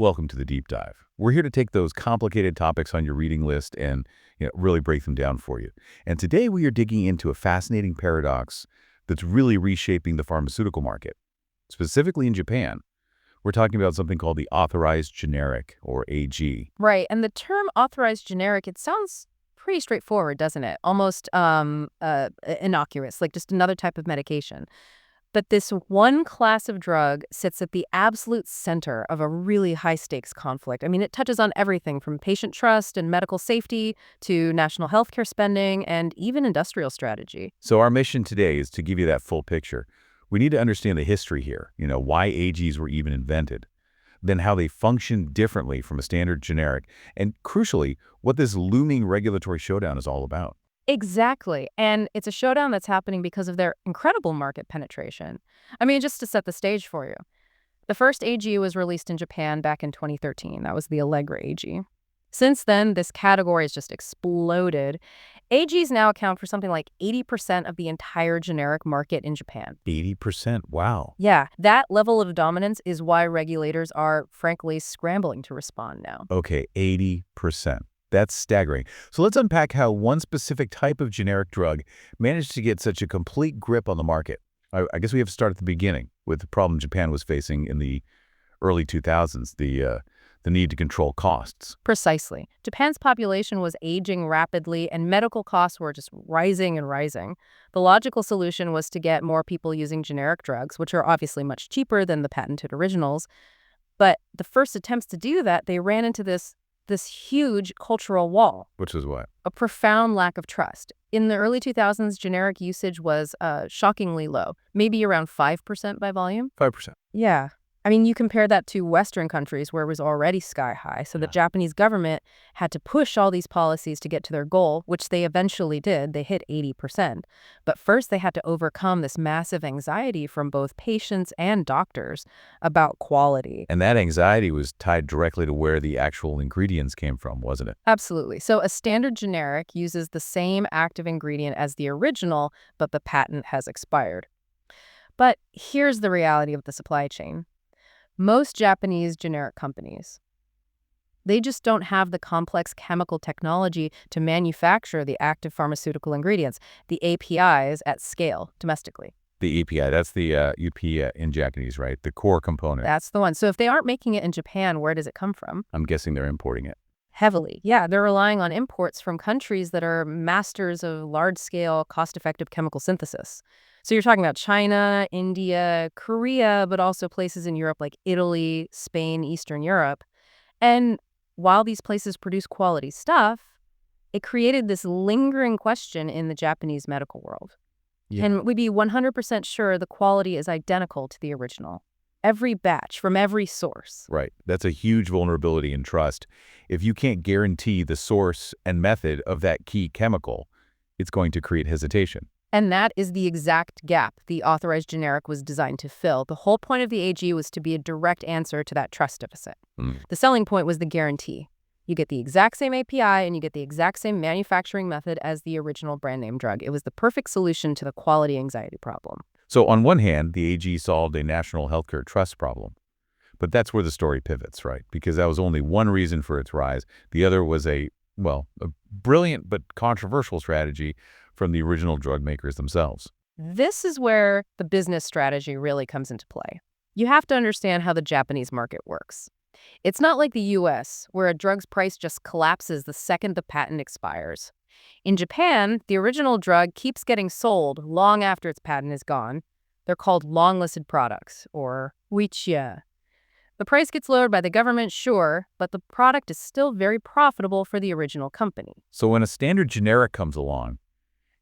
Welcome to the deep dive. We're here to take those complicated topics on your reading list and really break them down for you. And today we are digging into a fascinating paradox that's really reshaping the pharmaceutical market. Specifically in Japan, we're talking about something called the authorized generic, or AG. Right. And the term authorized generic, it sounds pretty straightforward, doesn't it? Almost innocuous, like just another type of medication. But this one class of drug sits at the absolute center of a really high-stakes conflict. I mean, it touches on everything from patient trust and medical safety to national healthcare spending and even industrial strategy. So our mission today is to give you that full picture. We need to understand the history here, why AGs were even invented, then how they function differently from a standard generic, and crucially, what this looming regulatory showdown is all about. Exactly. And it's a showdown that's happening because of their incredible market penetration. I mean, just to set the stage for you. The first AG was released in Japan back in 2013. That was the Allegra AG. Since then, this category has just exploded. AGs now account for something like 80% of the entire generic market in Japan. 80%? Wow. Yeah, that level of dominance is why regulators are, frankly, scrambling to respond now. Okay, 80%. That's staggering. So let's unpack how one specific type of generic drug managed to get such a complete grip on the market. I guess we have to start at the beginning with the problem Japan was facing in the early 2000s, the need to control costs. Precisely. Japan's population was aging rapidly, and medical costs were just rising and rising. The logical solution was to get more people using generic drugs, which are obviously much cheaper than the patented originals. But the first attempts to do that, they ran into this huge cultural wall. Which is what? A profound lack of trust. In the early 2000s, generic usage was shockingly low, maybe around 5% by volume. 5%. Yeah. I mean, you compare that to Western countries where it was already sky high. So the Japanese government had to push all these policies to get to their goal, which they eventually did. They hit 80%. But first, they had to overcome this massive anxiety from both patients and doctors about quality. And that anxiety was tied directly to where the actual ingredients came from, wasn't it? Absolutely. So a standard generic uses the same active ingredient as the original, but the patent has expired. But here's the reality of the supply chain. Most Japanese generic companies, they just don't have the complex chemical technology to manufacture the active pharmaceutical ingredients, the APIs, at scale domestically. The API, that's the UP in Japanese, right? The core component. That's the one. So if they aren't making it in Japan, where does it come from? I'm guessing they're importing it. Heavily. Yeah, they're relying on imports from countries that are masters of large-scale, cost-effective chemical synthesis. So you're talking about China, India, Korea, but also places in Europe like Italy, Spain, Eastern Europe. And while these places produce quality stuff, it created this lingering question in the Japanese medical world. Yeah. Can we be 100% sure the quality is identical to the original? Every batch from every source. Right. That's a huge vulnerability in trust. If you can't guarantee the source and method of that key chemical, it's going to create hesitation. And that is the exact gap the authorized generic was designed to fill. The whole point of the AG was to be a direct answer to that trust deficit. The selling point was the guarantee. You get the exact same API and you get the exact same manufacturing method as the original brand name drug. It was the perfect solution to the quality anxiety problem. So on one hand, the AG solved a national healthcare trust problem. But that's where the story pivots, right? Because that was only one reason for its rise. The other was a brilliant but controversial strategy from the original drug makers themselves. This is where the business strategy really comes into play. You have to understand how the Japanese market works. It's not like the US, where a drug's price just collapses the second the patent expires. In Japan, the original drug keeps getting sold long after its patent is gone. They're called long-listed products, or wichiya. The price gets lowered by the government, sure, but the product is still very profitable for the original company. So when a standard generic comes along,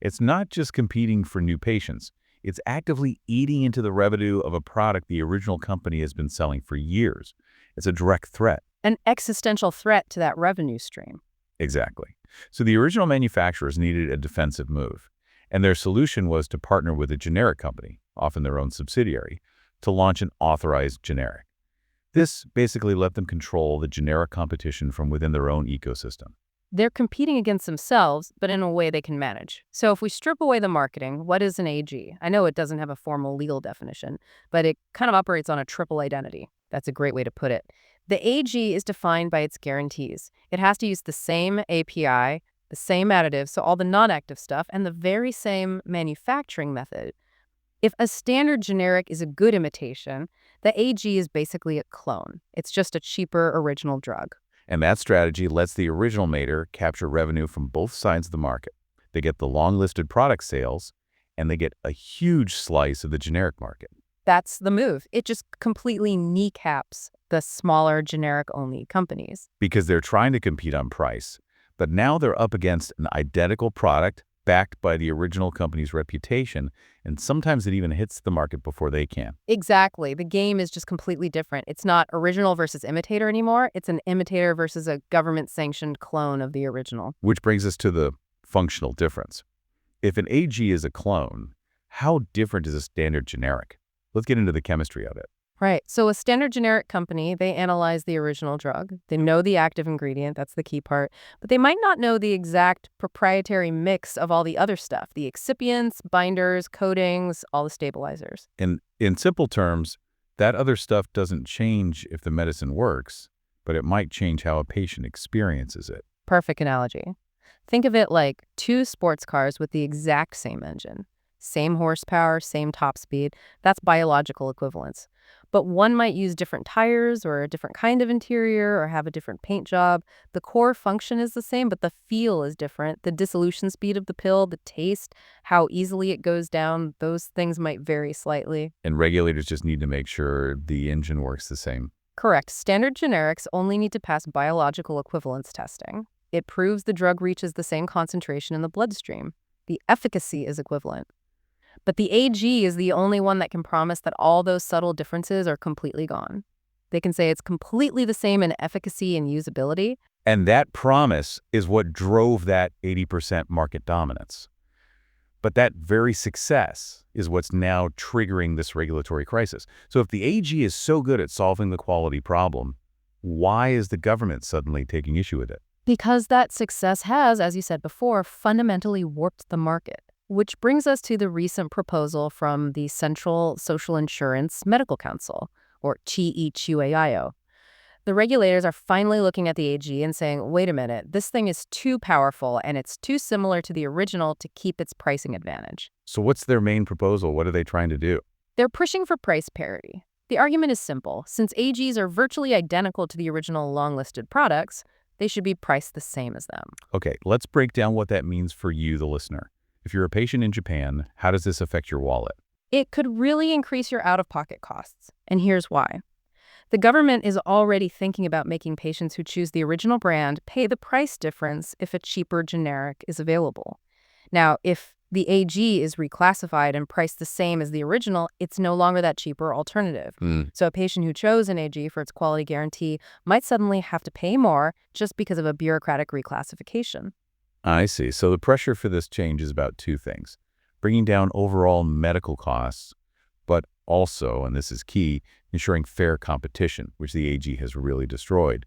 it's not just competing for new patients. It's actively eating into the revenue of a product the original company has been selling for years. It's a direct threat. An existential threat to that revenue stream. Exactly. So the original manufacturers needed a defensive move, and their solution was to partner with a generic company, often their own subsidiary, to launch an authorized generic. This basically let them control the generic competition from within their own ecosystem. They're competing against themselves, but in a way they can manage. So if we strip away the marketing, what is an AG? I know it doesn't have a formal legal definition, but it kind of operates on a triple identity. That's a great way to put it. The AG is defined by its guarantees. It has to use the same API, the same additives, so all the non-active stuff, and the very same manufacturing method. If a standard generic is a good imitation, the AG is basically a clone. It's just a cheaper original drug. And that strategy lets the original maker capture revenue from both sides of the market. They get the long-listed product sales, and they get a huge slice of the generic market. That's the move. It just completely kneecaps the smaller generic-only companies. Because they're trying to compete on price, but now they're up against an identical product backed by the original company's reputation, and sometimes it even hits the market before they can. Exactly. The game is just completely different. It's not original versus imitator anymore. It's an imitator versus a government-sanctioned clone of the original. Which brings us to the functional difference. If an AG is a clone, how different is a standard generic? Let's get into the chemistry of it. Right. So a standard generic company, they analyze the original drug. They know the active ingredient. That's the key part. But they might not know the exact proprietary mix of all the other stuff, the excipients, binders, coatings, all the stabilizers. And in simple terms, that other stuff doesn't change if the medicine works, but it might change how a patient experiences it. Perfect analogy. Think of it like two sports cars with the exact same engine. Same horsepower, same top speed. That's biological equivalence. But one might use different tires or a different kind of interior or have a different paint job. The core function is the same, but the feel is different. The dissolution speed of the pill, the taste, how easily it goes down, those things might vary slightly. And regulators just need to make sure the engine works the same. Correct. Standard generics only need to pass biological equivalence testing. It proves the drug reaches the same concentration in the bloodstream. The efficacy is equivalent. But the AG is the only one that can promise that all those subtle differences are completely gone. They can say it's completely the same in efficacy and usability. And that promise is what drove that 80% market dominance. But that very success is what's now triggering this regulatory crisis. So if the AG is so good at solving the quality problem, why is the government suddenly taking issue with it? Because that success has, as you said before, fundamentally warped the market. Which brings us to the recent proposal from the Central Social Insurance Medical Council, or CHIUAIO. The regulators are finally looking at the AG and saying, wait a minute, this thing is too powerful and it's too similar to the original to keep its pricing advantage. So what's their main proposal? What are they trying to do? They're pushing for price parity. The argument is simple. Since AGs are virtually identical to the original long-listed products, they should be priced the same as them. Okay, let's break down what that means for you, the listener. If you're a patient in Japan, how does this affect your wallet? It could really increase your out-of-pocket costs. And here's why. The government is already thinking about making patients who choose the original brand pay the price difference if a cheaper generic is available. Now, if the AG is reclassified and priced the same as the original, it's no longer that cheaper alternative. So a patient who chose an AG for its quality guarantee might suddenly have to pay more just because of a bureaucratic reclassification. I see. So the pressure for this change is about two things. Bringing down overall medical costs, but also, and this is key, ensuring fair competition, which the AG has really destroyed.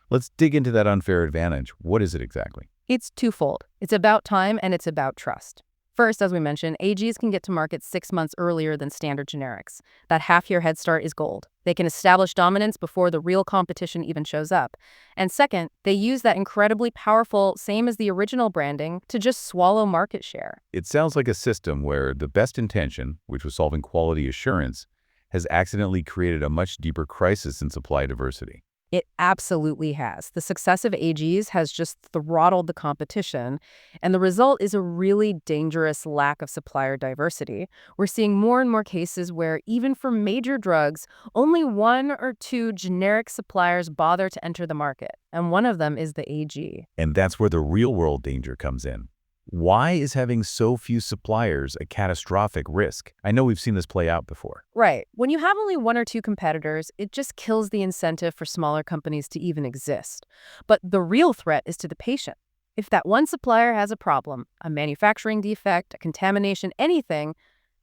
Let's dig into that unfair advantage. What is it exactly? It's twofold. It's about time and it's about trust. First, as we mentioned, AGs can get to market 6 months earlier than standard generics. That half-year head start is gold. They can establish dominance before the real competition even shows up. And second, they use that incredibly powerful, same as the original branding, to just swallow market share. It sounds like a system where the best intention, which was solving quality assurance, has accidentally created a much deeper crisis in supply diversity. It absolutely has. The success of AGs has just throttled the competition, and the result is a really dangerous lack of supplier diversity. We're seeing more and more cases where, even for major drugs, only 1 or 2 generic suppliers bother to enter the market, and one of them is the AG. And that's where the real-world danger comes in. Why is having so few suppliers a catastrophic risk? I know we've seen this play out before. Right. When you have only 1 or 2 competitors, it just kills the incentive for smaller companies to even exist. But the real threat is to the patient. If that one supplier has a problem, a manufacturing defect, a contamination, anything,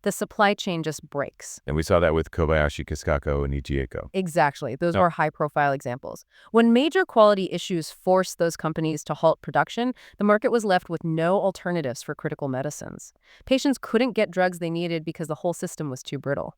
the supply chain just breaks. And we saw that with Kobayashi, Kiskako, and Ichieko. Exactly. Those are high-profile examples. When major quality issues forced those companies to halt production, the market was left with no alternatives for critical medicines. Patients couldn't get drugs they needed because the whole system was too brittle.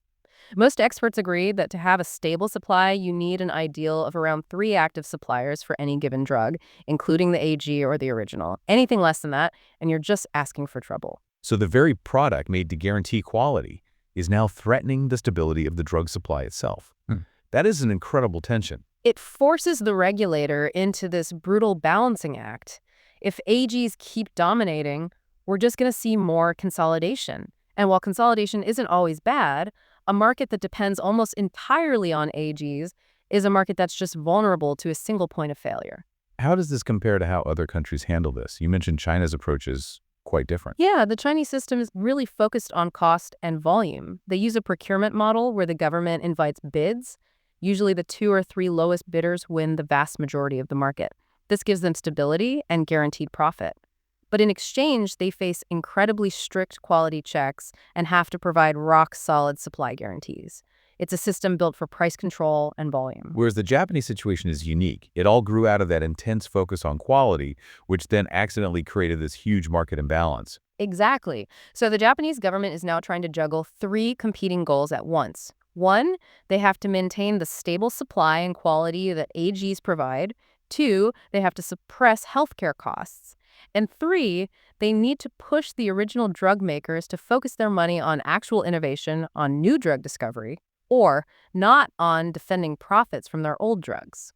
Most experts agree that to have a stable supply, you need an ideal of around 3 active suppliers for any given drug, including the AG or the original. Anything less than that, and you're just asking for trouble. So the very product made to guarantee quality is now threatening the stability of the drug supply itself. That is an incredible tension. It forces the regulator into this brutal balancing act. If AGs keep dominating, we're just going to see more consolidation. And while consolidation isn't always bad, a market that depends almost entirely on AGs is a market that's just vulnerable to a single point of failure. How does this compare to how other countries handle this? You mentioned China's approach is quite different. Yeah, the Chinese system is really focused on cost and volume. They use a procurement model where the government invites bids. Usually the 2 or 3 lowest bidders win the vast majority of the market. This gives them stability and guaranteed profit. But in exchange, they face incredibly strict quality checks and have to provide rock-solid supply guarantees. It's a system built for price control and volume. Whereas the Japanese situation is unique. It all grew out of that intense focus on quality, which then accidentally created this huge market imbalance. Exactly. So the Japanese government is now trying to juggle 3 competing goals at once. 1, they have to maintain the stable supply and quality that AGs provide. 2, they have to suppress healthcare costs. And 3, they need to push the original drug makers to focus their money on actual innovation, on new drug discovery, or not on defending profits from their old drugs.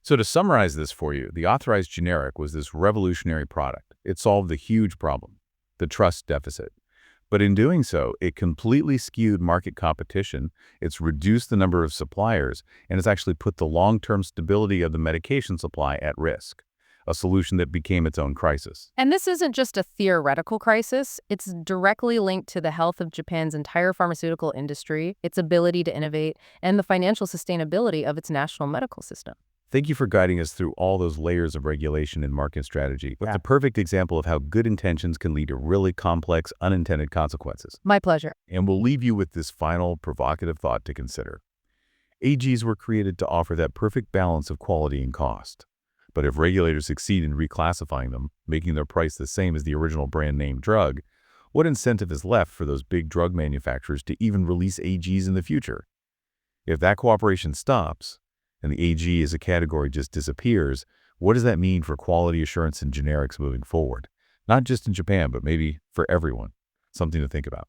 So to summarize this for you, the authorized generic was this revolutionary product. It solved the huge problem, the trust deficit. But in doing so, it completely skewed market competition, it's reduced the number of suppliers, and it's actually put the long-term stability of the medication supply at risk, a solution that became its own crisis. And this isn't just a theoretical crisis. It's directly linked to the health of Japan's entire pharmaceutical industry, its ability to innovate, and the financial sustainability of its national medical system. Thank you for guiding us through all those layers of regulation and market strategy. It's a perfect example of how good intentions can lead to really complex, unintended consequences. My pleasure. And we'll leave you with this final, provocative thought to consider. AGs were created to offer that perfect balance of quality and cost. But if regulators succeed in reclassifying them, making their price the same as the original brand-name drug, what incentive is left for those big drug manufacturers to even release AGs in the future? If that cooperation stops, and the AG as a category just disappears, what does that mean for quality assurance and generics moving forward? Not just in Japan, but maybe for everyone. Something to think about.